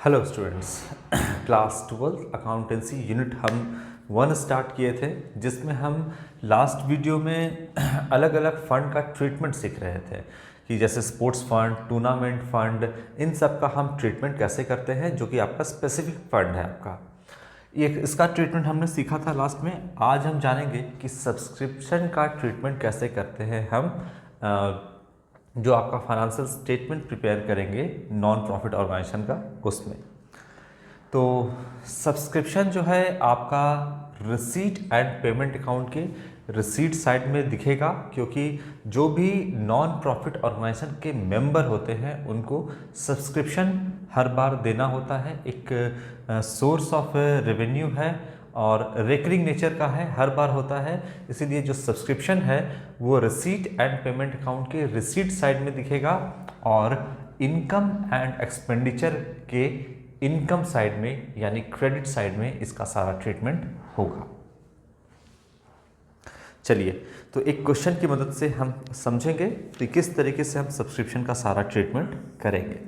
Hello students. Class 12 accountancy unit हम 1 start किए थे, जिसमें हम लास्ट वीडियो में अलग अलग फ़ंड का ट्रीटमेंट सीख रहे थे कि जैसे स्पोर्ट्स फंड, टूर्नामेंट फंड, इन सब का हम ट्रीटमेंट कैसे करते हैं, जो कि आपका स्पेसिफिक फंड है आपका। एक इसका ट्रीटमेंट हमने सीखा था लास्ट में। आज हम जानेंगे कि सब्सक्रिप्शन का ट्रीटमेंट कैसे करते हैं हम, जो आपका फाइनेंशियल स्टेटमेंट प्रिपेयर करेंगे नॉन प्रॉफिट ऑर्गेनाइजेशन का, उसमें। तो सब्सक्रिप्शन जो है आपका रिसीट एंड पेमेंट अकाउंट के रिसीट साइड में दिखेगा, क्योंकि जो भी नॉन प्रॉफिट ऑर्गेनाइजेशन के मेंबर होते हैं उनको सब्सक्रिप्शन हर बार देना होता है। एक सोर्स ऑफ रेवेन्यू है और रेकरिंग नेचर का है, हर बार होता है। इसीलिए जो सब्सक्रिप्शन है वो रिसीट एंड पेमेंट अकाउंट के रिसीट साइड में दिखेगा और इनकम एंड एक्सपेंडिचर के इनकम साइड में यानी क्रेडिट साइड में इसका सारा ट्रीटमेंट होगा। चलिए, तो एक क्वेश्चन की मदद से हम समझेंगे कि किस तरीके से हम सब्सक्रिप्शन का सारा ट्रीटमेंट करेंगे।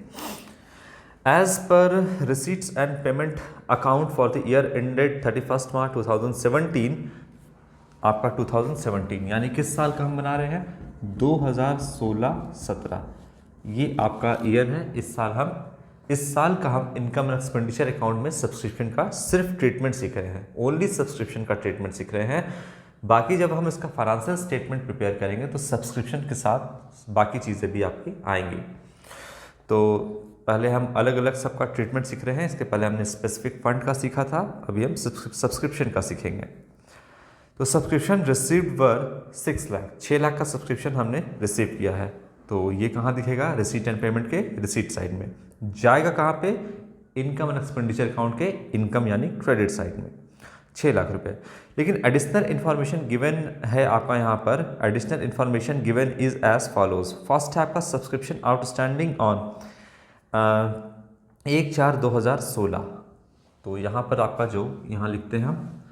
As per receipts and payment account for the year ended 31 March 2017, आपका 2017 यानी किस साल का हम बना रहे हैं, 2016-17, ये आपका ईयर है। इस साल का हम इनकम एंड एक्सपेंडिचर अकाउंट में सब्सक्रिप्शन का सिर्फ ट्रीटमेंट सीख रहे हैं, ओनली सब्सक्रिप्शन का ट्रीटमेंट सीख रहे हैं। बाकी जब हम इसका फाइनेंशियल स्टेटमेंट प्रिपेयर करेंगे तो सब्सक्रिप्शन के साथ बाकी चीज़ें भी आपकी आएंगी। तो पहले हम अलग अलग सबका ट्रीटमेंट सीख रहे हैं। इसके पहले हमने स्पेसिफिक फंड का सीखा था, अभी हम सब्सक्रिप्शन का सीखेंगे। तो सब्सक्रिप्शन रिसीव्ड वर 6 लाख, 6 लाख का सब्सक्रिप्शन हमने रिसीव किया है। तो ये कहाँ दिखेगा, रिसीट एंड पेमेंट के रिसीट साइड में जाएगा। कहाँ पे, इनकम एंड एक्सपेंडिचर अकाउंट के इनकम यानी क्रेडिट साइड में 6 लाख रुपए। लेकिन एडिशनल इन्फॉर्मेशन गिवन है आपका यहाँ पर। Additional information given is as follows. First है आपका सब्सक्रिप्शन आउटस्टैंडिंग ऑन 1/4/2016। तो यहाँ पर आपका जो यहाँ लिखते हैं हम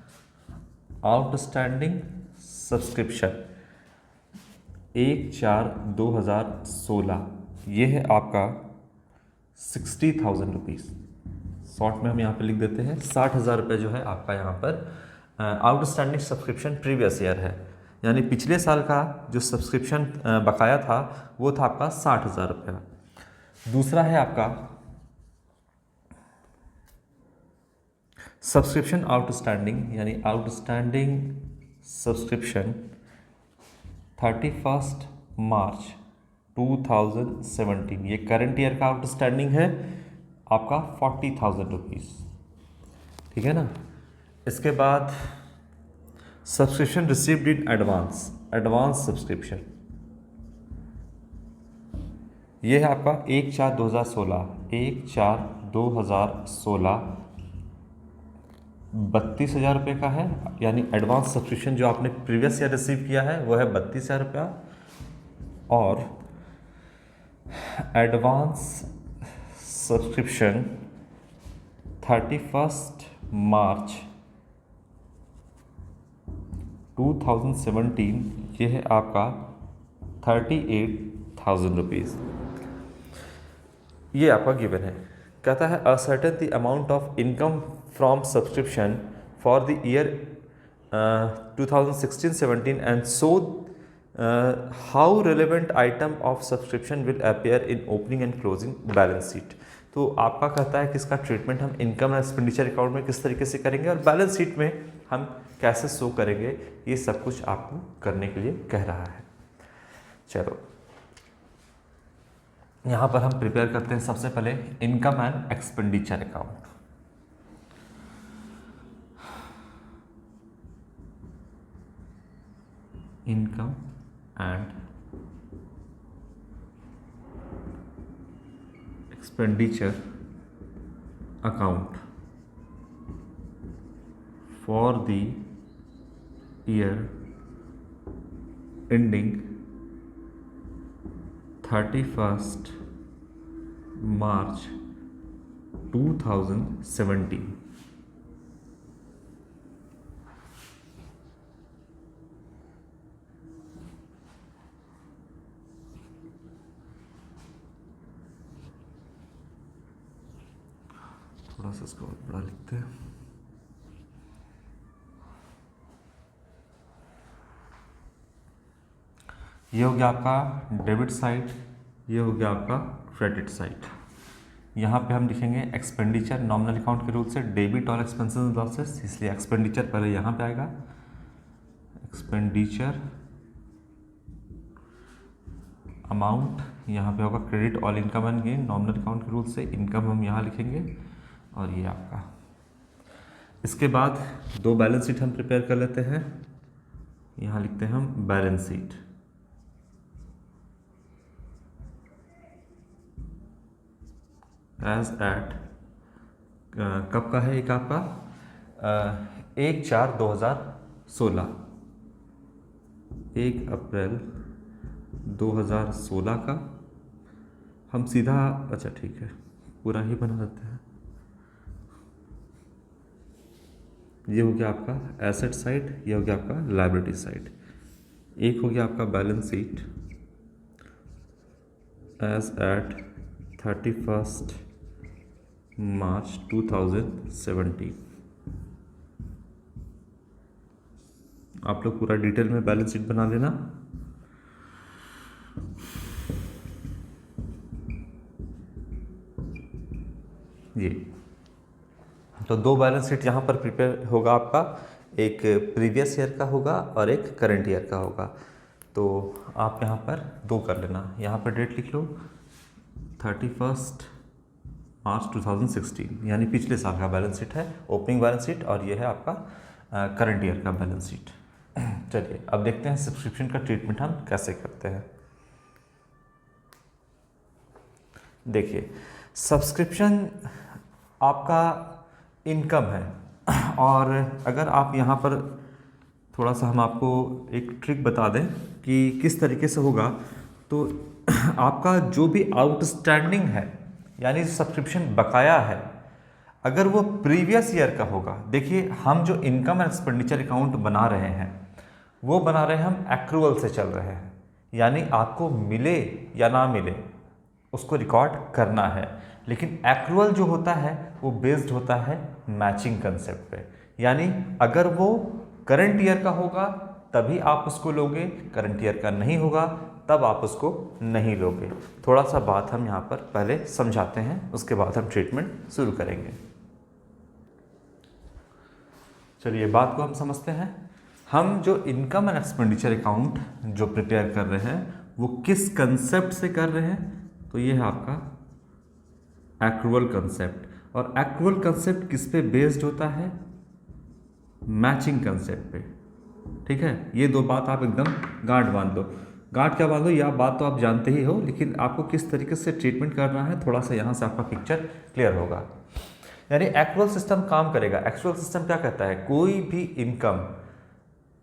आउटस्टैंडिंग सब्सक्रिप्शन 1/4/2016, ये है आपका 60,000 रुपीज़। शॉर्ट में हम यहाँ पे लिख देते हैं 60,000 रुपये जो है आपका यहाँ पर आउटस्टैंडिंग सब्सक्रिप्शन प्रीवियस ईयर है, यानी पिछले साल का जो सब्सक्रिप्शन बकाया था वो था आपका 60,000 रुपया। दूसरा है आपका सब्सक्रिप्शन आउटस्टैंडिंग, यानी आउटस्टैंडिंग सब्सक्रिप्शन 31 मार्च 2017, ये करंट ईयर का आउटस्टैंडिंग है आपका 40,000 रुपीज़, ठीक है ना। इसके बाद subscription received in advance, advance subscription, ये है आपका 1/4/2016, 1/4/2016 32,000 रुपये का है, यानी एडवांस सब्सक्रिप्शन जो आपने प्रीवियस ईयर रिसीव किया है वो है 32,000 रुपया। और एडवांस सब्सक्रिप्शन 31 मार्च 2017, ये है आपका 38,000 रुपीज़। ये आपका गिवन है। कहता है ascertain the amount of income from subscription for the year 2016-17 and so how relevant item of subscription will appear in opening and closing balance sheet. तो आपका कहता है कि इसका ट्रीटमेंट हम इनकम एंड एक्सपेंडिचर अकाउंट में किस तरीके से करेंगे और बैलेंस शीट में हम कैसे शो करेंगे, ये सब कुछ आपको करने के लिए कह रहा है। चलो, यहाँ पर हम प्रिपेयर करते हैं सबसे पहले income and expenditure account. Income and expenditure account for the year ending 31 March 2017। थोड़ा सा इसको और बड़ा लिखते हैं। ये हो गया आपका डेबिट साइड, ये हो गया आपका क्रेडिट साइड। यहाँ पे हम लिखेंगे एक्सपेंडिचर नॉमिनल अकाउंट के रूल से, डेबिट और एक्सपेंसेस लॉसेस, इसलिए एक्सपेंडिचर पहले यहाँ पे आएगा, एक्सपेंडिचर अमाउंट, यहाँ पे होगा credit all income and gain nominal account के रूल से, इनकम हम यहाँ लिखेंगे और ये आपका। इसके बाद दो बैलेंस शीट हम प्रिपेयर कर लेते हैं। यहाँ लिखते हैं हम बैलेंस शीट। एज एट कब का है एक आपका 1/4/2016, 1 अप्रैल 2016 का। हम सीधा, अच्छा ठीक है, पूरा ही बना देते हैं। ये हो गया आपका एसेट साइड, ये हो गया आपका लायबिलिटी साइड। एक हो गया आपका balance sheet as eight 31 March 2017। आप लोग पूरा डिटेल में बैलेंस शीट बना लेना। ये तो दो बैलेंस शीट यहाँ पर प्रिपेयर होगा आपका, एक प्रीवियस ईयर का होगा और एक करंट ईयर का होगा। तो आप यहाँ पर दो कर लेना, यहाँ पर डेट लिख लो 31 मार्च 2016, यानी पिछले साल का बैलेंस शीट है ओपनिंग बैलेंस शीट, और ये है आपका करंट ईयर का बैलेंस शीट। चलिए अब देखते हैं सब्सक्रिप्शन का ट्रीटमेंट हम कैसे करते हैं। देखिए सब्सक्रिप्शन आपका इनकम है, और अगर आप यहाँ पर थोड़ा सा हम आपको एक ट्रिक बता दें कि किस तरीके से होगा, तो आपका जो भी आउटस्टैंडिंग है यानी सब्सक्रिप्शन बकाया है, अगर वो प्रीवियस ईयर का होगा, देखिए हम जो इनकम एंड एक्सपेंडिचर अकाउंट बना रहे हैं वो बना रहे हैं हम एक्रूअल से चल रहे हैं, यानी आपको मिले या ना मिले उसको रिकॉर्ड करना है। लेकिन एक्रूअल जो होता है वो बेस्ड होता है मैचिंग कंसेप्ट पे, यानी अगर वो करंट ईयर का होगा तभी आप उसको लोगे, करंट ईयर का नहीं होगा तब आप उसको नहीं लोगे। थोड़ा सा बात हम यहाँ पर पहले समझाते हैं, उसके बाद हम ट्रीटमेंट शुरू करेंगे। चलिए बात को हम समझते हैं। हम जो इनकम एंड एक्सपेंडिचर अकाउंट जो प्रिपेयर कर रहे हैं वो किस कंसेप्ट से कर रहे हैं, तो ये है आपका एक्रूअल कंसेप्ट। और एक्रूअल कंसेप्ट किस पे बेस्ड होता है, मैचिंग कंसेप्ट पे। ठीक है, ये दो बात आप एकदम गांठ बांध दो। गांठ क्या बांधो, यह बात तो आप जानते ही हो, लेकिन आपको किस तरीके से ट्रीटमेंट करना है थोड़ा सा यहाँ से आपका पिक्चर क्लियर होगा। यानी एक्रूअल सिस्टम काम करेगा। एक्रूअल सिस्टम क्या कहता है, कोई भी इनकम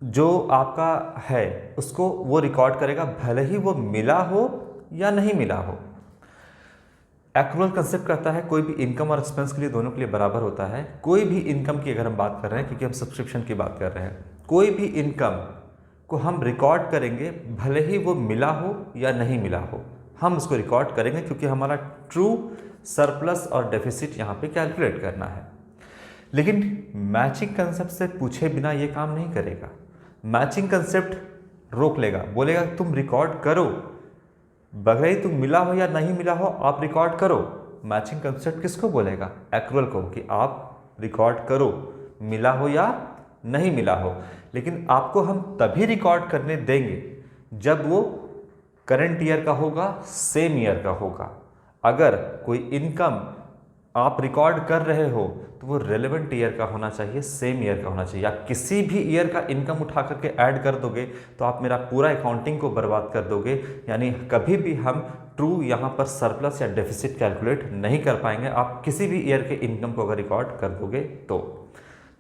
जो आपका है उसको वो रिकॉर्ड करेगा, भले ही वो मिला हो या नहीं मिला हो। एक्रूअल कंसेप्ट कहता है कोई भी इनकम और एक्सपेंस के लिए, दोनों के लिए बराबर होता है। कोई भी इनकम की अगर हम बात कर रहे हैं, क्योंकि हम सब्सक्रिप्शन की बात कर रहे हैं, कोई भी इनकम को हम रिकॉर्ड करेंगे भले ही वो मिला हो या नहीं मिला हो, हम उसको रिकॉर्ड करेंगे, क्योंकि हमारा ट्रू सरप्लस और डेफिसिट यहाँ पे कैलकुलेट करना है। लेकिन मैचिंग कंसेप्ट से पूछे बिना ये काम नहीं करेगा। मैचिंग कंसेप्ट रोक लेगा, बोलेगा तुम रिकॉर्ड करो, भले ही तुम मिला हो या नहीं मिला हो आप रिकॉर्ड करो। मैचिंग कंसेप्ट किसको बोलेगा, एक्रूअल को, कि आप रिकॉर्ड करो मिला हो या नहीं मिला हो। लेकिन आपको हम तभी रिकॉर्ड करने देंगे जब वो करंट ईयर का होगा, सेम ईयर का होगा। अगर कोई इनकम आप रिकॉर्ड कर रहे हो तो वो रेलेवेंट ईयर का होना चाहिए, सेम ईयर का होना चाहिए। या किसी भी ईयर का इनकम उठा करके ऐड कर दोगे तो आप मेरा पूरा अकाउंटिंग को बर्बाद कर दोगे, यानी कभी भी हम ट्रू यहाँ पर सरप्लस या डेफिसिट कैलकुलेट नहीं कर पाएंगे, आप किसी भी ईयर के इनकम को अगर रिकॉर्ड कर दोगे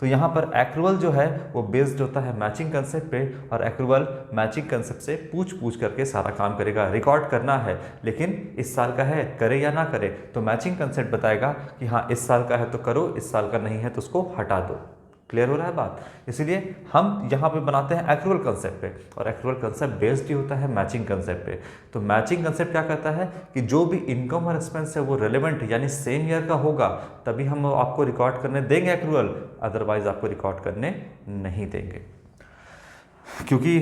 तो यहाँ पर एक्रूअल जो है वो बेस्ड होता है मैचिंग कंसेप्ट पे, और एक्रूअल मैचिंग कंसेप्ट से पूछ करके सारा काम करेगा। रिकॉर्ड करना है लेकिन इस साल का है, करे या ना करे, तो मैचिंग कंसेप्ट बताएगा कि हाँ इस साल का है तो करो, इस साल का नहीं है तो उसको हटा दो। क्लियर हो रहा है बात। इसीलिए हम यहाँ पे बनाते हैं एक्रूअल कंसेप्ट पे, और एक्रूअल कंसेप्ट बेस्ड ही होता है मैचिंग कंसेप्ट पे। तो मैचिंग कंसेप्ट क्या कहता है कि जो भी इनकम और एक्सपेंस है वो रिलेवेंट यानी सेम ईयर का होगा तभी हम आपको रिकॉर्ड करने देंगे एक्रूअल, अदरवाइज आपको रिकॉर्ड करने नहीं देंगे। क्योंकि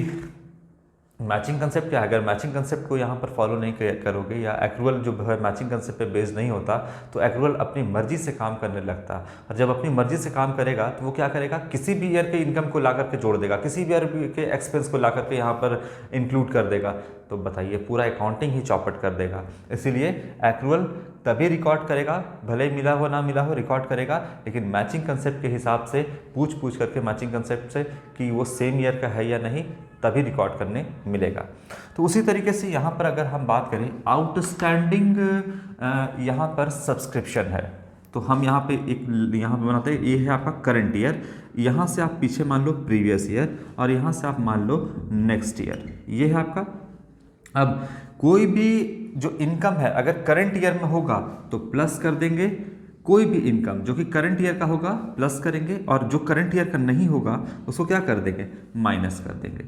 मैचिंग कंसेप्ट क्या है, अगर मैचिंग कंसेप्ट को यहाँ पर फॉलो नहीं करोगे या एक्रूअल जो है मैचिंग कंसेप्ट पे बेस्ड नहीं होता तो एक्रूअल अपनी मर्जी से काम करने लगता, और जब अपनी मर्जी से काम करेगा तो वो क्या करेगा, किसी भी ईयर के इनकम को ला करके जोड़ देगा, किसी भी ईयर के एक्सपेंस को ला करके यहाँ पर इंक्लूड कर देगा। तो बताइए पूरा अकाउंटिंग ही चौपट कर देगा। इसीलिए एक्रूअल तभी रिकॉर्ड करेगा, भले मिला हो ना मिला हो रिकॉर्ड करेगा, लेकिन मैचिंग कंसेप्ट के हिसाब से पूछ करके मैचिंग कंसेप्ट से कि वो सेम ईयर का है या नहीं तभी रिकॉर्ड करने मिलेगा। तो उसी तरीके से यहाँ पर अगर हम बात करें आउटस्टैंडिंग यहाँ पर सब्सक्रिप्शन है, तो हम यहाँ पे यहाँ पे बनाते हैं, ये है आपका करंट ईयर, यहाँ से आप पीछे मान लो प्रीवियस ईयर और यहाँ से आप मान लो नेक्स्ट ईयर, ये है आपका। अब कोई भी जो इनकम है अगर करंट ईयर में होगा तो प्लस कर देंगे, कोई भी इनकम जो कि करंट ईयर का होगा प्लस करेंगे, और जो करंट ईयर का नहीं होगा उसको क्या कर देंगे, माइनस कर देंगे।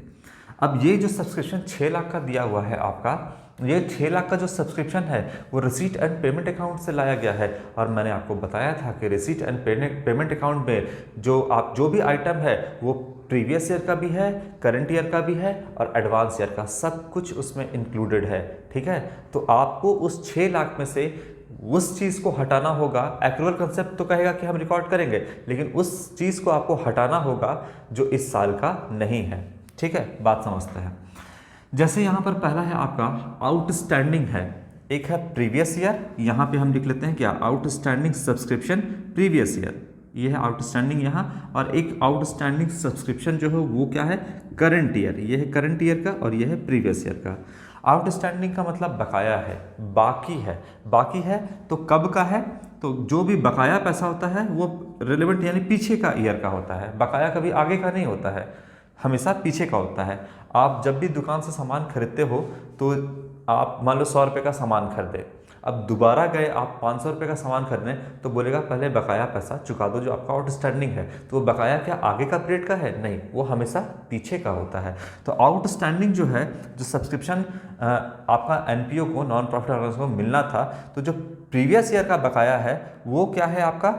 अब ये जो सब्सक्रिप्शन 6 लाख का दिया हुआ है आपका, ये 6 लाख का जो सब्सक्रिप्शन है वो रिसीट एंड पेमेंट अकाउंट से लाया गया है, और मैंने आपको बताया था कि रिसीट एंड पेमेंट अकाउंट में जो भी आइटम है वो प्रीवियस ईयर का भी है, करंट ईयर का भी है और एडवांस ईयर का, सब कुछ उसमें इंक्लूडेड है। ठीक है, तो आपको उस 6 लाख में से उस चीज़ को हटाना होगा। एक्रूअल कंसेप्ट तो कहेगा कि हम रिकॉर्ड करेंगे, लेकिन उस चीज़ को आपको हटाना होगा जो इस साल का नहीं है। ठीक है, बात समझते हैं। जैसे यहाँ पर पहला है आपका आउटस्टैंडिंग है, एक है प्रीवियस ईयर, यहाँ पे हम लिख लेते हैं क्या, आउटस्टैंडिंग सब्सक्रिप्शन प्रीवियस ईयर, ये है आउटस्टैंडिंग यहाँ, और एक आउटस्टैंडिंग सब्सक्रिप्शन जो है वो क्या है, करंट ईयर, ये है करंट ईयर का और ये है प्रीवियस ईयर का। आउटस्टैंडिंग का मतलब बकाया है, बाकी है, बाकी है तो कब का है, तो जो भी बकाया पैसा होता है वो रिलेवेंट यानी पीछे का ईयर का होता है, बकाया कभी आगे का नहीं होता है, हमेशा पीछे का होता है। आप जब भी दुकान से सामान खरीदते हो तो आप मान लो 100 रुपये का सामान खरीदे, अब दोबारा गए आप 500 रुपये का सामान खरीदने तो बोलेगा पहले बकाया पैसा चुका दो जो आपका आउटस्टैंडिंग है, तो वो बकाया क्या आगे का पीरियड का है, नहीं, वो हमेशा पीछे का होता है। तो आउटस्टैंडिंग जो है, जो सब्सक्रिप्शन आपका एनपीओ को, नॉन प्रॉफिट ऑर्गेनाइजेशन को मिलना था, तो जो प्रीवियस ईयर का बकाया है वो क्या है आपका,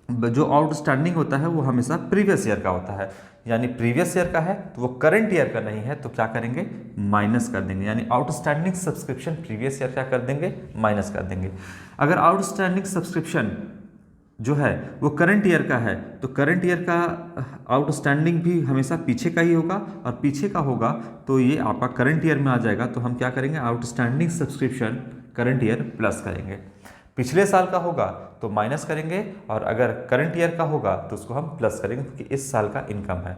जो आउटस्टैंडिंग होता है वो हमेशा प्रीवियस ईयर का होता है, यानी प्रीवियस ईयर का है तो वो करंट ईयर का नहीं है, तो क्या करेंगे, माइनस कर देंगे, यानी आउटस्टैंडिंग सब्सक्रिप्शन प्रीवियस ईयर क्या कर देंगे, माइनस कर देंगे। अगर आउटस्टैंडिंग सब्सक्रिप्शन जो है वो करंट ईयर का है तो करंट ईयर का आउटस्टैंडिंग भी हमेशा पीछे का ही होगा, और पीछे का होगा तो ये आपका करंट ईयर में आ जाएगा, तो हम क्या करेंगे, outstanding subscription current year plus करेंगे। पिछले साल का होगा तो माइनस करेंगे, और अगर करंट ईयर का होगा तो उसको हम प्लस करेंगे क्योंकि इस साल का इनकम है।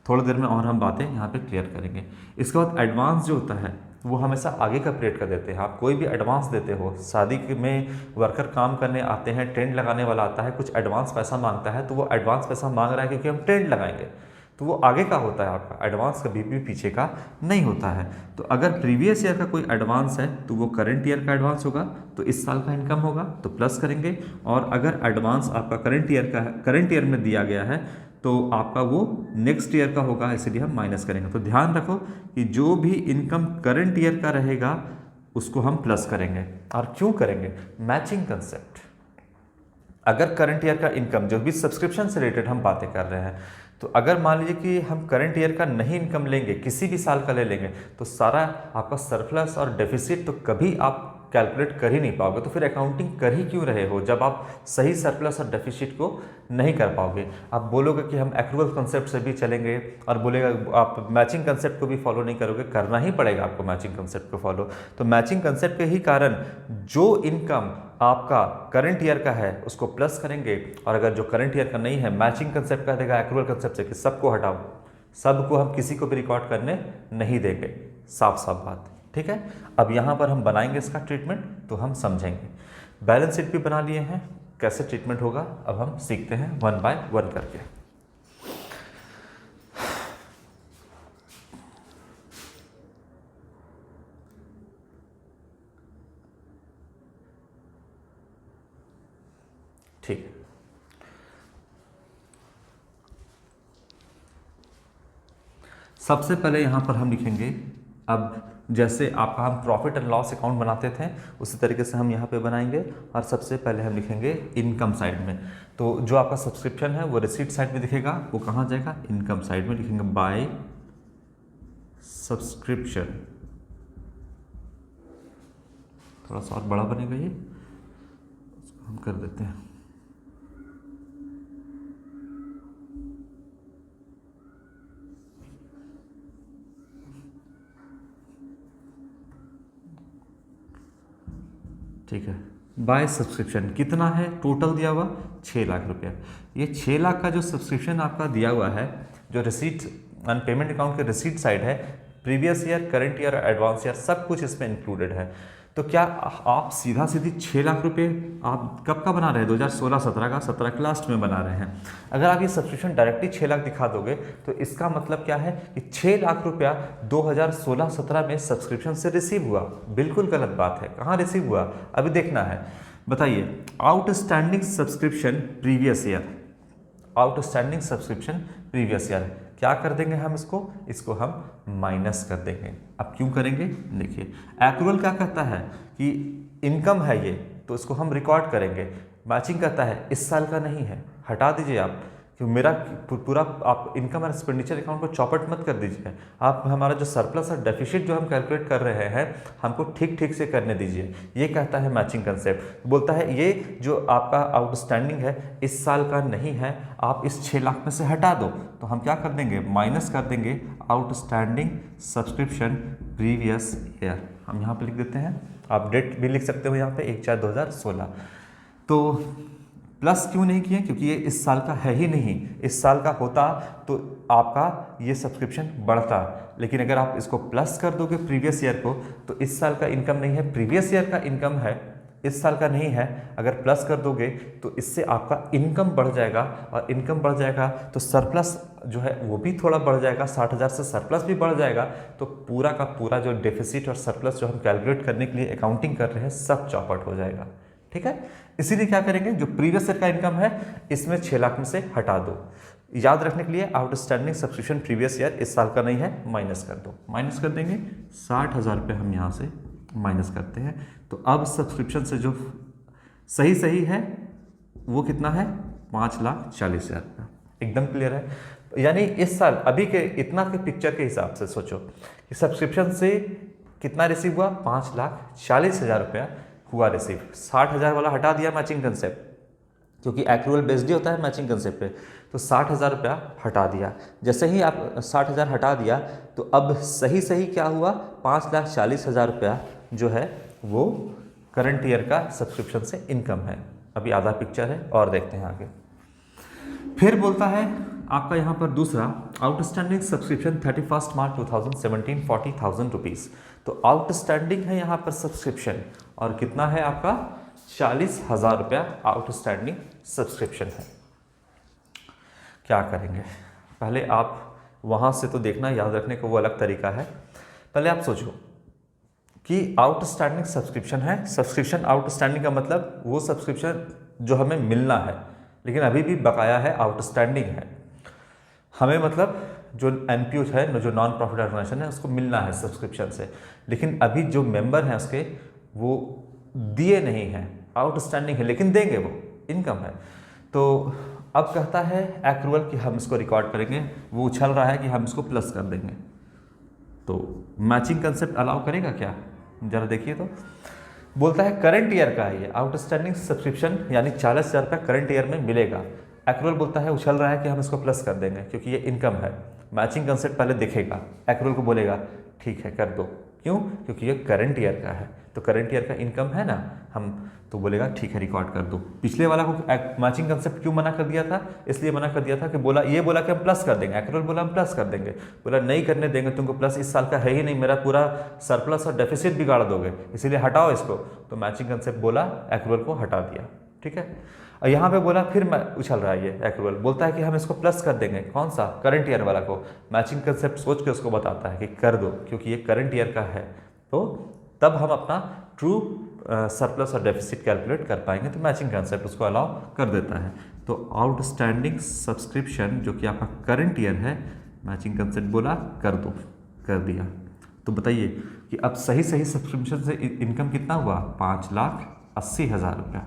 थोड़ी देर में और हम बातें यहाँ पे क्लियर करेंगे। इसके बाद एडवांस जो होता है वो हमेशा आगे का पीरियड का देते हैं। आप कोई भी एडवांस देते हो, शादी में वर्कर काम करने आते हैं, टेंट लगाने वाला आता है, कुछ एडवांस पैसा मांगता है, तो वो एडवांस पैसा मांग रहा है क्योंकि हम टेंट लगाएंगे, तो वो आगे का होता है आपका, एडवांस कभी भी पीछे का नहीं होता है। तो अगर प्रीवियस ईयर का कोई एडवांस है तो वो करंट ईयर का एडवांस होगा, तो इस साल का इनकम होगा तो प्लस करेंगे, और अगर एडवांस आपका करंट ईयर का है, करंट ईयर में दिया गया है तो आपका वो नेक्स्ट ईयर का होगा, इसलिए हम माइनस करेंगे। तो ध्यान रखो कि जो भी इनकम करंट ईयर का रहेगा उसको हम प्लस करेंगे। और क्यों करेंगे, मैचिंग कंसेप्ट। अगर करंट ईयर का इनकम, जो भी सब्सक्रिप्शन से रिलेटेड हम बातें कर रहे हैं, तो अगर मान लीजिए कि हम करंट ईयर का नहीं इनकम लेंगे, किसी भी साल का ले लेंगे, तो सारा आपका सरप्लस और डेफिसिट तो कभी आप कैलकुलेट कर ही नहीं पाओगे, तो फिर अकाउंटिंग कर ही क्यों रहे हो जब आप सही सरप्लस और डेफिसिट को नहीं कर पाओगे। आप बोलोगे कि हम एक्रूअल कंसेप्ट से भी चलेंगे, और बोलेगा आप मैचिंग कंसेप्ट को भी फॉलो नहीं करोगे, करना ही पड़ेगा आपको मैचिंग कंसेप्ट को फॉलो। तो मैचिंग कंसेप्ट के ही कारण जो इनकम आपका करंट ईयर का है उसको प्लस करेंगे, और अगर जो करंट ईयर का नहीं है, मैचिंग कंसेप्ट का देगा एक्रूअल कंसेप्ट से कि सबको हटाओ, सबको हम किसी को भी रिकॉर्ड करने नहीं देंगे। साफ साफ बात, ठीक है। अब यहाँ पर हम बनाएंगे इसका ट्रीटमेंट तो हम समझेंगे। बैलेंस शीट भी बना लिए हैं, कैसे ट्रीटमेंट होगा अब हम सीखते हैं 1 बाय 1 करके। ठीक है, सबसे पहले यहाँ पर हम लिखेंगे, अब जैसे आपका हम प्रॉफिट एंड लॉस अकाउंट बनाते थे उसी तरीके से हम यहाँ पे बनाएंगे, और सबसे पहले हम लिखेंगे इनकम साइड में। तो जो आपका सब्सक्रिप्शन है वो रिसीट साइड में दिखेगा, वो कहाँ जाएगा, इनकम साइड में लिखेंगे बाय सब्सक्रिप्शन। थोड़ा सा और बड़ा बनेगा ये, उसको हम कर देते हैं। ठीक है, बाय सब्सक्रिप्शन कितना है, टोटल दिया हुआ 6 लाख रुपया। ये 6 लाख का जो सब्सक्रिप्शन आपका दिया हुआ है, जो रिसीट एंड पेमेंट अकाउंट के रिसीट साइड है, previous year, current year, advance year सब कुछ इसमें इंक्लूडेड है। तो क्या आप सीधा सीधी 6 लाख रुपए आप कब का बना रहे हैं, 2016-17 का, 17 के लास्ट में बना रहे हैं। अगर आप ये सब्सक्रिप्शन डायरेक्टली 6 लाख दिखा दोगे तो इसका मतलब क्या है कि 6 लाख रुपया 2016-17 में सब्सक्रिप्शन से रिसीव हुआ। बिल्कुल गलत बात है, कहाँ रिसीव हुआ अभी देखना है। बताइए, outstanding subscription previous year, outstanding subscription previous year, क्या कर देंगे हम इसको हम माइनस कर देंगे। अब क्यों करेंगे, देखिए एक्रूअल क्या कहता है कि इनकम है ये, तो इसको हम रिकॉर्ड करेंगे। मैचिंग कहता है इस साल का नहीं है, हटा दीजिए आप, क्योंकि मेरा पूरा आप इनकम एंड एक्सपेंडिचर अकाउंट को चौपट मत कर दीजिए। आप हमारा जो सरप्लस और डेफिसिट जो हम कैलकुलेट कर रहे हैं हमको ठीक ठीक से करने दीजिए, ये कहता है मैचिंग कंसेप्ट। बोलता है ये जो आपका आउटस्टैंडिंग है इस साल का नहीं है, आप इस 6 लाख में से हटा दो। तो हम क्या कर देंगे, माइनस कर देंगे आउटस्टैंडिंग सब्सक्रिप्शन प्रीवियस ईयर। हम यहाँ पे लिख देते हैं, आप डेट भी लिख सकते हो यहाँ पे 1/4/2016। तो प्लस क्यों नहीं किए, क्योंकि ये इस साल का है ही नहीं। इस साल का होता तो आपका ये सब्सक्रिप्शन बढ़ता, लेकिन अगर आप इसको प्लस कर दोगे प्रीवियस ईयर को, तो इस साल का इनकम नहीं है, प्रीवियस ईयर का इनकम है, इस साल का नहीं है। अगर प्लस कर दोगे तो इससे आपका इनकम बढ़ जाएगा, और इनकम बढ़ जाएगा तो सरप्लस जो है वो भी थोड़ा बढ़ जाएगा, 60,000 से सरप्लस भी बढ़ जाएगा। तो पूरा का पूरा जो डेफिसिट और सरप्लस जो हम कैलकुलेट करने के लिए अकाउंटिंग कर रहे हैं सब चौपट हो जाएगा। ठीक है, इसीलिए क्या करेंगे, जो प्रीवियस ईयर का इनकम है इसमें 6 लाख में से हटा दो। याद रखने के लिए आउटस्टैंडिंग सब्सक्रिप्शन प्रीवियस ईयर इस साल का नहीं है, माइनस कर दो। माइनस कर देंगे 60,000 रुपये हम यहाँ से माइनस करते हैं। तो अब सब्सक्रिप्शन से जो सही है वो कितना है, 5,40,000 रुपया। एकदम क्लियर है। यानी इस साल अभी के इतना के पिक्चर के हिसाब से सोचो कि सब्सक्रिप्शन से कितना रिसीव हुआ, 5,40,000 रुपया हुआ रिसीव। 60,000 वाला हटा दिया मैचिंग कंसेप्ट, क्योंकि एक्रूअल बेस्ड ही होता है मैचिंग कंसेप्ट पे। तो 60,000 रुपया हटा दिया। जैसे ही आप 60,000 हटा दिया तो अब सही क्या हुआ, 5,40,000 रुपया जो है वो करंट ईयर का सब्सक्रिप्शन से इनकम है। अभी आधा पिक्चर है और देखते हैं आगे। फिर बोलता है आपका यहाँ पर दूसरा, आउटस्टैंडिंग सब्सक्रिप्शन 31 मार्च 2017 40,000 रुपीज़। तो आउटस्टैंडिंग है यहाँ पर सब्सक्रिप्शन, और कितना है आपका 40,000 रुपया आउटस्टैंडिंग सब्सक्रिप्शन है। क्या करेंगे, पहले आप वहाँ से तो देखना, याद रखने को वो अलग तरीका है। पहले आप सोचो कि आउटस्टैंडिंग सब्सक्रिप्शन है, सब्सक्रिप्शन आउटस्टैंडिंग का मतलब वो सब्सक्रिप्शन जो हमें मिलना है लेकिन अभी भी बकाया है, आउटस्टैंडिंग है। हमें मतलब जो NPO है, जो नॉन प्रॉफिट ऑर्गेनाइजेशन है, उसको मिलना है सब्सक्रिप्शन से, लेकिन अभी जो मेंबर हैं उसके वो दिए नहीं हैं, आउटस्टैंडिंग है, लेकिन देंगे, वो इनकम है। तो अब कहता है एक्रूअल कि हम इसको रिकॉर्ड करेंगे, वो उछल रहा है कि हम इसको प्लस कर देंगे। तो मैचिंग कंसेप्ट अलाउ करेगा क्या, जरा देखिए। तो बोलता है करंट ईयर का है ये आउटस्टैंडिंग सब्सक्रिप्शन, यानी 40,000 रुपया करंट ईयर में मिलेगा। एक्रूअल बोलता है, उछल रहा है कि हम इसको प्लस कर देंगे क्योंकि ये इनकम है। मैचिंग कंसेप्ट पहले देखेगा, एक्रूअल को बोलेगा ठीक है कर दो, क्यों, क्योंकि ये करंट ईयर का है, तो करंट ईयर का इनकम है ना, हम तो बोलेगा ठीक है रिकॉर्ड कर दो। पिछले वाला को मैचिंग कंसेप्ट क्यों मना कर दिया था, इसलिए मना कर दिया था कि ये बोला कि हम प्लस कर देंगे, एक्रूअल बोला हम प्लस कर देंगे, बोला नहीं करने देंगे तुमको प्लस, इस साल का है ही नहीं, मेरा पूरा सरप्लस और डेफिसिट बिगाड़ दोगे, इसीलिए हटाओ इसको। तो मैचिंग कंसेप्ट बोला, एक्रूअल को हटा दिया। ठीक है, और यहाँ पे बोला फिर उछल रहा है ये एक्रूअल, बोलता है कि हम इसको प्लस कर देंगे, कौन सा, करंट ईयर वाला को। मैचिंग कंसेप्ट सोच के उसको बताता है कि कर दो क्योंकि ये करंट ईयर का है, तो तब हम अपना ट्रू सरप्लस और डेफिसिट कैलकुलेट कर पाएंगे। तो मैचिंग कंसेप्ट उसको अलाउ कर देता है। तो आउटस्टैंडिंग सब्सक्रिप्शन जो कि आपका करंट ईयर है मैचिंग कंसेप्ट बोला कर दो, कर दिया। तो बताइए कि अब सही सही सब्सक्रिप्शन से इनकम कितना हुआ, 5,80,000 रुपया।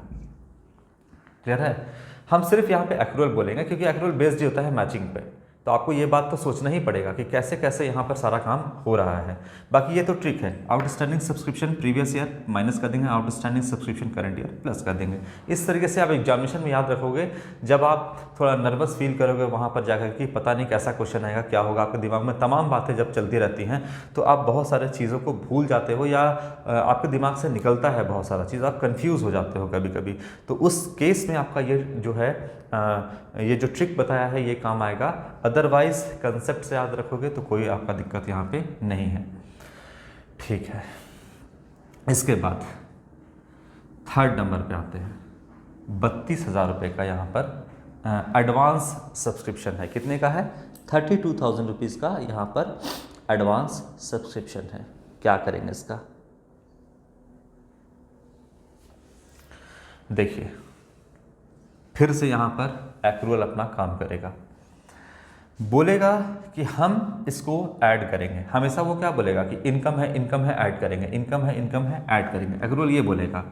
क्लियर है। हम सिर्फ यहाँ पे एक्रूअल बोलेंगे क्योंकि एक्रूअल बेस्ड ही होता है मैचिंग पे, तो आपको ये बात तो सोचना ही पड़ेगा कि कैसे कैसे यहाँ पर सारा काम हो रहा है। बाकी ये तो ट्रिक है, outstanding subscription previous year minus कर देंगे, outstanding subscription current year plus कर देंगे। इस तरीके से आप एग्जामिनेशन में याद रखोगे। जब आप थोड़ा नर्वस फील करोगे वहाँ पर जाकर कि पता नहीं कैसा क्वेश्चन आएगा, क्या होगा, आपके दिमाग में तमाम बातें जब चलती रहती हैं तो आप बहुत सारे चीज़ों को भूल जाते हो या आपके दिमाग से निकलता है बहुत सारा चीज़, आप कन्फ्यूज़ हो जाते हो कभी कभी। तो उस केस में आपका ये जो है ये जो ट्रिक बताया है ये काम आएगा। अदरवाइज कंसेप्ट से याद रखोगे तो कोई आपका दिक्कत यहाँ पे नहीं है। ठीक है, इसके बाद थर्ड नंबर पे आते हैं। 32,000 रुपये का यहाँ पर एडवांस सब्सक्रिप्शन है। कितने का है, 32,000 रुपीज़ का यहाँ पर एडवांस सब्सक्रिप्शन है। क्या करेंगे इसका, देखिए फिर से यहाँ पर एक्रूअल अपना काम करेगा, बोलेगा कि हम इसको ऐड करेंगे। हमेशा वो क्या बोलेगा कि इनकम है ऐड करेंगे, इनकम है ऐड करेंगे, एक्रूअल ये बोलेगा।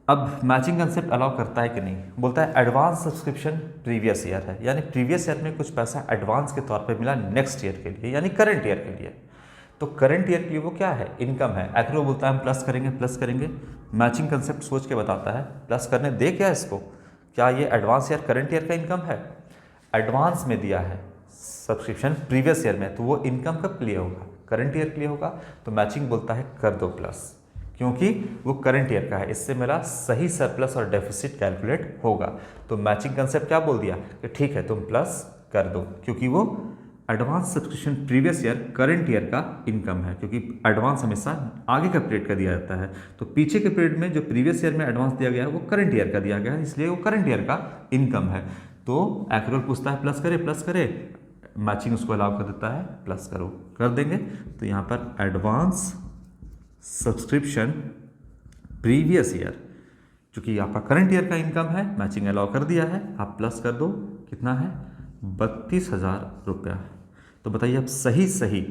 अब मैचिंग कंसेप्ट अलाउ करता है कि नहीं, बोलता है एडवांस सब्सक्रिप्शन प्रीवियस ईयर है, यानी प्रीवियस ईयर में कुछ पैसा एडवांस के तौर पे मिला नेक्स्ट ईयर के लिए, यानी करंट ईयर के लिए। तो करंट ईयर के लिए वो क्या है, इनकम है। एक्रूअल बोलता है हम प्लस करेंगे। मैचिंग कंसेप्ट सोच के बताता है प्लस करने दे क्या इसको, क्या ये एडवांस ईयर करंट ईयर का इनकम है, एडवांस में दिया है सब्सक्रिप्शन प्रीवियस ईयर में, तो वो इनकम कब के लिए होगा, करंट ईयर के लिए होगा। तो मैचिंग बोलता है कर दो प्लस, क्योंकि वो करंट ईयर का है, इससे मेरा सही सरप्लस और डेफिसिट कैलकुलेट होगा। तो मैचिंग कंसेप्ट क्या बोल दिया कि ठीक है तुम प्लस कर दो, क्योंकि वो advance subscription previous year current year का इनकम है, क्योंकि एडवांस हमेशा आगे का पीरियड का दिया जाता है। तो पीछे के पीरियड में जो प्रीवियस ईयर में एडवांस दिया गया है वो करंट ईयर का दिया गया है, इसलिए वो करंट ईयर का इनकम है। तो एक्रूअल पूछता है प्लस करे, मैचिंग उसको अलाउ कर देता है प्लस करो, कर देंगे। तो यहाँ पर एडवांस सब्सक्रिप्शन प्रीवियस ईयर, चूँकि आपका करंट ईयर का इनकम है, मैचिंग अलाउ कर दिया है, आप प्लस कर दो। कितना है, 32,000 रुपया। तो बताइए अब सही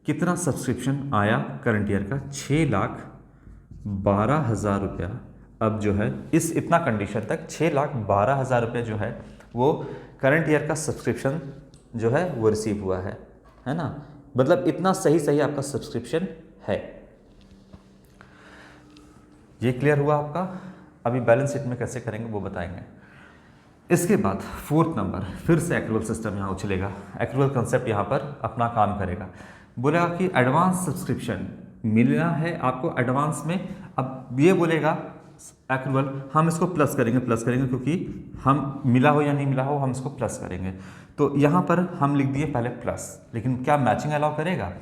कितना सब्सक्रिप्शन आया करंट ईयर का, 6,12,000 रुपया। अब जो है इस इतना कंडीशन तक 6,12,000 रुपये जो है वो करंट ईयर का सब्सक्रिप्शन जो है वो रिसीव हुआ है ना। मतलब इतना सही आपका सब्सक्रिप्शन है। ये क्लियर हुआ आपका। अभी बैलेंस शीट में कैसे करेंगे वो बताएंगे। इसके बाद फोर्थ नंबर, फिर से एक्रूअल सिस्टम यहाँ उछलेगा। एक्रूअल कंसेप्ट यहाँ पर अपना काम करेगा, बोलेगा कि एडवांस सब्सक्रिप्शन मिलना है आपको एडवांस में। अब ये बोलेगा एक्रूअल हम इसको प्लस करेंगे क्योंकि हम मिला हो या नहीं मिला हो हम इसको प्लस करेंगे। तो यहाँ पर हम लिख दिए पहले प्लस, लेकिन क्या मैचिंग अलाउ करेगा।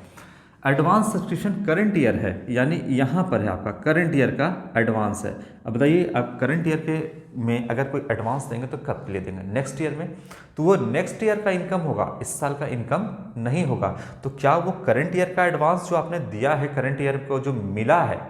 एडवांस सब्सक्रिप्शन करंट ईयर है, यानी यहाँ पर है आपका करंट ईयर का एडवांस है। अब बताइए अब करंट ईयर के में अगर कोई एडवांस देंगे तो कब के लिए देंगे, नेक्स्ट ईयर में। तो वो नेक्स्ट ईयर का इनकम होगा, इस साल का इनकम नहीं होगा। तो क्या वो करंट ईयर का एडवांस जो आपने दिया है, करंट ईयर को जो मिला है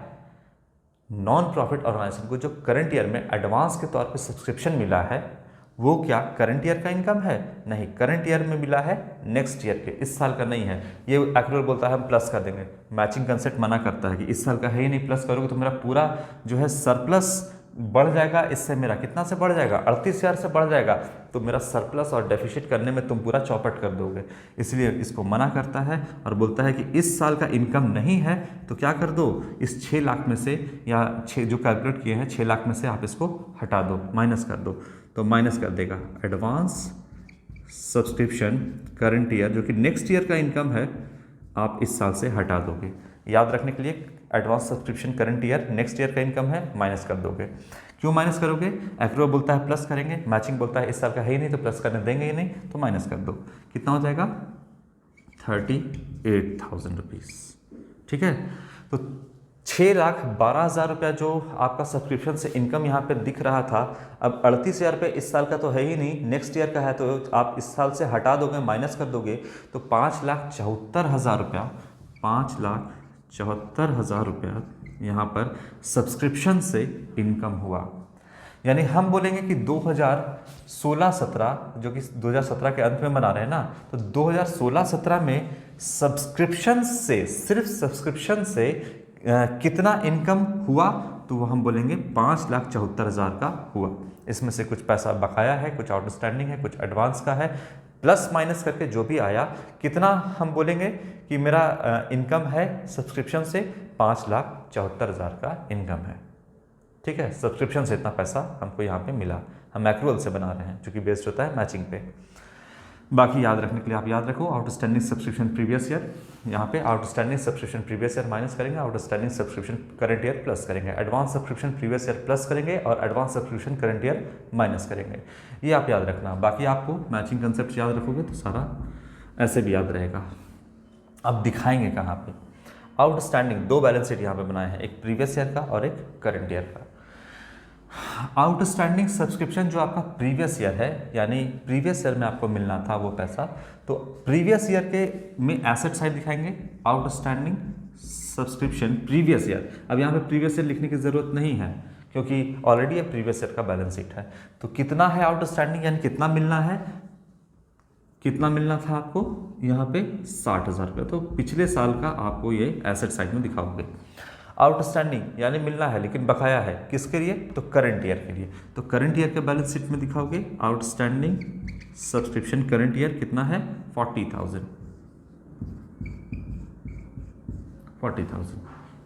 नॉन प्रॉफिट ऑर्गेनाइजेशन को, जो करंट ईयर में एडवांस के तौर पे सब्सक्रिप्शन मिला है, वो क्या करंट ईयर का इनकम है, नहीं, करंट ईयर में मिला है नेक्स्ट ईयर के, इस साल का नहीं है। ये एक्रूअल बोलता है हम प्लस कर देंगे। मैचिंग कंसेप्ट मना करता है कि इस साल का है ही नहीं, प्लस करोगे तो मेरा पूरा जो है सरप्लस बढ़ जाएगा। इससे मेरा कितना से बढ़ जाएगा, 38,000 से बढ़ जाएगा। तो मेरा सरप्लस और डेफिसिट करने में तुम पूरा चौपट कर दोगे, इसलिए इसको मना करता है और बोलता है कि इस साल का इनकम नहीं है तो क्या कर दो, इस 6 लाख में से या 6 जो कैलकुलेट किए हैं 6 लाख में से आप इसको हटा दो, माइनस कर दो। तो माइनस कर देगा एडवांस सब्सक्रिप्शन करंट ईयर, जो कि नेक्स्ट ईयर का इनकम है, आप इस साल से हटा दोगे। याद रखने के लिए advance subscription current year next year का इनकम है, माइनस कर दोगे। क्यों माइनस करोगे, एक्रूअल बोलता है प्लस करेंगे, मैचिंग बोलता है इस साल का है ही नहीं तो प्लस करने देंगे ही नहीं, तो माइनस कर दो। कितना हो जाएगा, 38,000 रुपीज़। ठीक है, तो 6,12,000 रुपया जो आपका सब्सक्रिप्शन से इनकम यहाँ पे दिख रहा था, अब 38,000 रुपये इस साल का तो है ही नहीं, नेक्स्ट ईयर का है, तो आप इस साल से हटा दोगे, माइनस कर दोगे, तो 5,74,000 रुपया, 5,74,000 रुपया यहाँ पर सब्सक्रिप्शन से इनकम हुआ। यानी हम बोलेंगे कि 2016-17 जो कि 2017 के अंत में बना रहे हैं ना, तो 2016-17 में सब्सक्रिप्शन से, सिर्फ सब्सक्रिप्शन से कितना इनकम हुआ, तो वो हम बोलेंगे 5,74,000 का हुआ। इसमें से कुछ पैसा बकाया है, कुछ आउटस्टैंडिंग है, कुछ एडवांस का है, प्लस माइनस करके जो भी आया, कितना हम बोलेंगे कि मेरा इनकम है सब्सक्रिप्शन से 5,74,000 का इनकम है। ठीक है, सब्सक्रिप्शन से इतना पैसा हमको यहाँ पे मिला, हम एक्रूअल से बना रहे हैं, जो कि बेस्ड होता है मैचिंग पे। बाकी याद रखने के लिए आप याद रखो, आउटस्टैंडिंग सब्सक्रिप्शन प्रीवियस ईयर, यहाँ पे outstanding subscription previous year minus करेंगे, outstanding subscription current year plus करेंगे, advance subscription previous year plus करेंगे और advance subscription current year minus करेंगे। ये आप याद रखना। बाकी आपको मैचिंग कंसेप्ट याद रखोगे तो सारा ऐसे भी याद रहेगा। अब दिखाएंगे कहाँ पे आउटस्टैंडिंग, दो बैलेंस शीट यहाँ पे बनाए हैं, एक प्रीवियस ईयर का और एक करंट ईयर का। आउटस्टैंडिंग सब्सक्रिप्शन जो आपका प्रीवियस ईयर है, यानी प्रीवियस ईयर में आपको मिलना था वो पैसा, तो प्रीवियस ईयर के में एसेट साइड दिखाएंगे, आउटस्टैंडिंग सब्सक्रिप्शन प्रीवियस ईयर। अब यहाँ पे प्रीवियस ईयर लिखने की ज़रूरत नहीं है क्योंकि ऑलरेडी ये प्रीवियस ईयर का बैलेंस शीट है। तो कितना है आउटस्टैंडिंग, यानी कितना मिलना है, कितना मिलना था आपको यहाँ पे 60,000 रुपये, तो पिछले साल का आपको ये एसेट साइड में दिखाओगे। आउटस्टैंडिंग यानी मिलना है लेकिन बकाया है, किसके लिए, तो करंट ईयर के लिए, तो करंट ईयर के बैलेंस शीट में दिखाओगे आउटस्टैंडिंग सब्सक्रिप्शन करंट ईयर कितना है 40,000,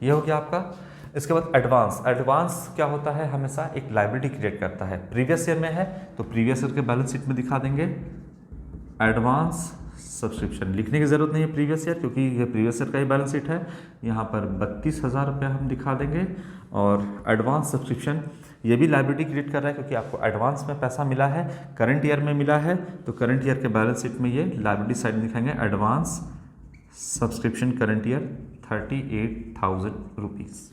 ये हो गया आपका। इसके बाद एडवांस, एडवांस क्या होता है, हमेशा एक लायबिलिटी क्रिएट करता है। प्रीवियस ईयर में है तो प्रीवियस ईयर के बैलेंस शीट में दिखा देंगे एडवांस सब्सक्रिप्शन, लिखने की ज़रूरत नहीं है प्रीवियस ईयर क्योंकि ये प्रीवियस ईयर का ही बैलेंस शीट है। यहाँ पर 32,000 रुपये हम दिखा देंगे। और एडवांस सब्सक्रिप्शन ये भी लायबिलिटी क्रिएट कर रहा है क्योंकि आपको एडवांस में पैसा मिला है, करंट ईयर में मिला है, तो करंट ईयर के बैलेंस शीट में ये लायबिलिटी साइड दिखाएंगे advance subscription current year 38,000 rupees.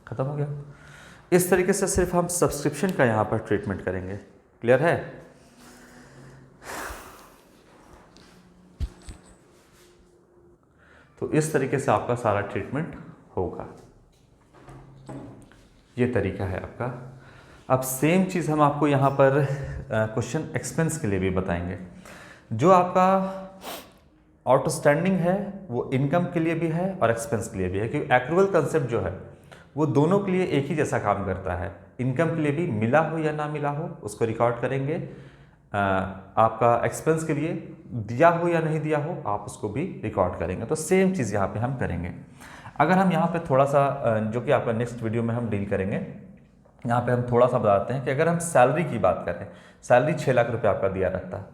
खत्म हो गया। इस तरीके से सिर्फ हम सब्सक्रिप्शन का यहाँ पर ट्रीटमेंट करेंगे। क्लियर है? तो इस तरीके से आपका सारा ट्रीटमेंट होगा। ये तरीका है आपका। अब सेम चीज़ हम आपको यहाँ पर क्वेश्चन एक्सपेंस के लिए भी बताएंगे। जो आपका आउटस्टैंडिंग है वो इनकम के लिए भी है और एक्सपेंस के लिए भी है, क्योंकि एक्रूअल कंसेप्ट जो है वो दोनों के लिए एक ही जैसा काम करता है। इनकम के लिए भी मिला हो या ना मिला हो उसको रिकॉर्ड करेंगे, आपका एक्सपेंस के लिए दिया हो या नहीं दिया हो आप उसको भी रिकॉर्ड करेंगे। तो सेम चीज़ यहाँ पे हम करेंगे। अगर हम यहाँ पे थोड़ा सा जो कि आपका नेक्स्ट वीडियो में हम डील करेंगे, यहाँ पे हम थोड़ा सा बताते हैं कि अगर हम सैलरी की बात करें, सैलरी 6 लाख रुपये आपका दिया रहता है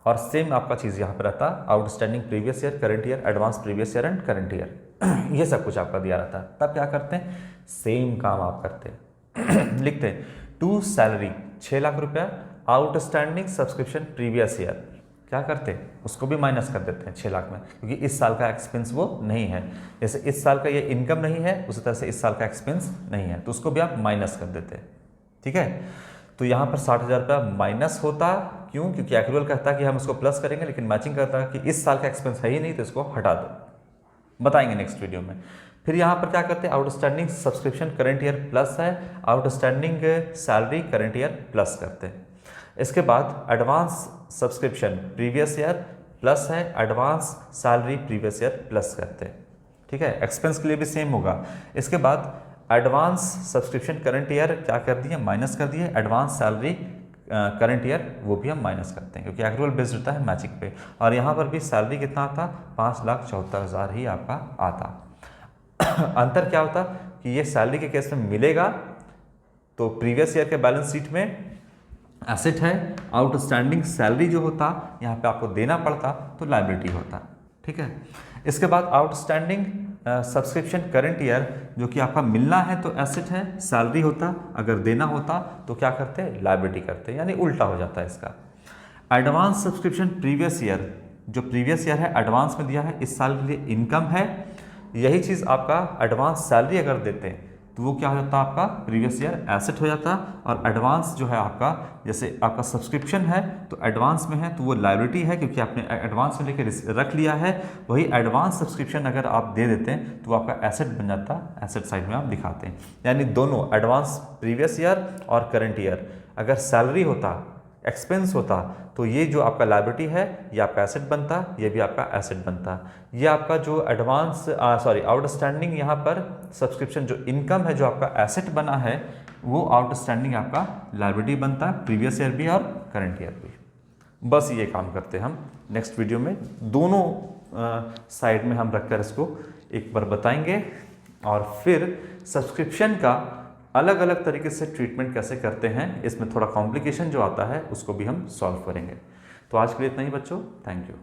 और सेम आपका चीज़ यहाँ पे रहता है outstanding previous year, current year, advance previous year and current year, ये सब कुछ आपका दिया रहता है। तब क्या करते हैं, सेम काम आप करते हैं लिखते हैं टू सैलरी 6 लाख रुपया, आउटस्टैंडिंग सब्सक्रिप्शन प्रीवियस ईयर, क्या करते हैं उसको भी माइनस कर देते हैं 6 लाख में, क्योंकि इस साल का एक्सपेंस वो नहीं है। जैसे इस साल का ये इनकम नहीं है उसी तरह से इस साल का एक्सपेंस नहीं है, तो उसको भी आप माइनस कर देते हैं। ठीक है, तो यहाँ पर 60,000 रुपया माइनस होता, क्यों, क्योंकि एक्रूअल कहता है कि हम उसको प्लस करेंगे, लेकिन मैचिंग कहता है कि इस साल का एक्सपेंस है ही नहीं तो इसको हटा दो, बताएंगे नेक्स्ट वीडियो में। फिर यहाँ पर क्या करते हैं, outstanding subscription current year plus है, outstanding salary current year plus करते हैं। इसके बाद advance subscription previous year plus है, advance salary previous year plus करते हैं। ठीक है, एक्सपेंस के लिए भी सेम होगा। इसके बाद एडवांस सब्सक्रिप्शन करंट ईयर क्या कर दिए, माइनस कर दिए, एडवांस सैलरी करंट ईयर वो भी हम माइनस करते हैं क्योंकि एक्रूअल बेस्ड होता है मैचिंग पे। और यहाँ पर भी सैलरी कितना आता, 5,74,000 ही आपका आता। अंतर क्या होता कि ये सैलरी के केस में मिलेगा तो प्रीवियस ईयर के बैलेंस शीट में एसेट है, आउटस्टैंडिंग सैलरी जो होता यहाँ पे आपको देना पड़ता तो लायबिलिटी होता। ठीक है, इसके बाद आउटस्टैंडिंग सब्सक्रिप्शन करंट ईयर जो कि आपका मिलना है तो एसेट है, सैलरी होता, अगर देना होता तो क्या करते हैं, लायबिलिटी करते हैं, यानी उल्टा हो जाता है इसका। एडवांस सब्सक्रिप्शन प्रीवियस ईयर, जो प्रीवियस ईयर है एडवांस में दिया है, इस साल के लिए इनकम है, यही चीज़ आपका एडवांस सैलरी अगर देते हैं तो वो क्या हो जाता है, आपका प्रीवियस ईयर एसेट हो जाता है। और एडवांस जो है आपका, जैसे आपका सब्सक्रिप्शन है तो एडवांस में है तो वो लायबिलिटी है, क्योंकि आपने एडवांस में लेके रख लिया है। वही एडवांस सब्सक्रिप्शन अगर आप दे देते हैं तो वो आपका एसेट बन जाता है, एसेट साइड में आप दिखाते हैं। यानी दोनों एडवांस प्रीवियस ईयर और करंट ईयर, अगर सैलरी होता, एक्सपेंस होता, तो ये जो आपका लायबिलिटी है ये आपका एसेट बनता, ये भी आपका एसेट बनता। ये आपका जो एडवांस आउटस्टैंडिंग यहाँ पर सब्सक्रिप्शन जो इनकम है जो आपका एसेट बना है, वो आउटस्टैंडिंग आपका लायबिलिटी बनता है, प्रीवियस ईयर भी और करंट ईयर भी। बस ये काम करते हैं हम। नेक्स्ट वीडियो में दोनों साइड में हम रखकर इसको एक बार बताएंगे, और फिर सब्सक्रिप्शन का अलग अलग तरीके से ट्रीटमेंट कैसे करते हैं, इसमें थोड़ा कॉम्प्लिकेशन जो आता है उसको भी हम सॉल्व करेंगे। तो आज के लिए इतना ही बच्चों, थैंक यू।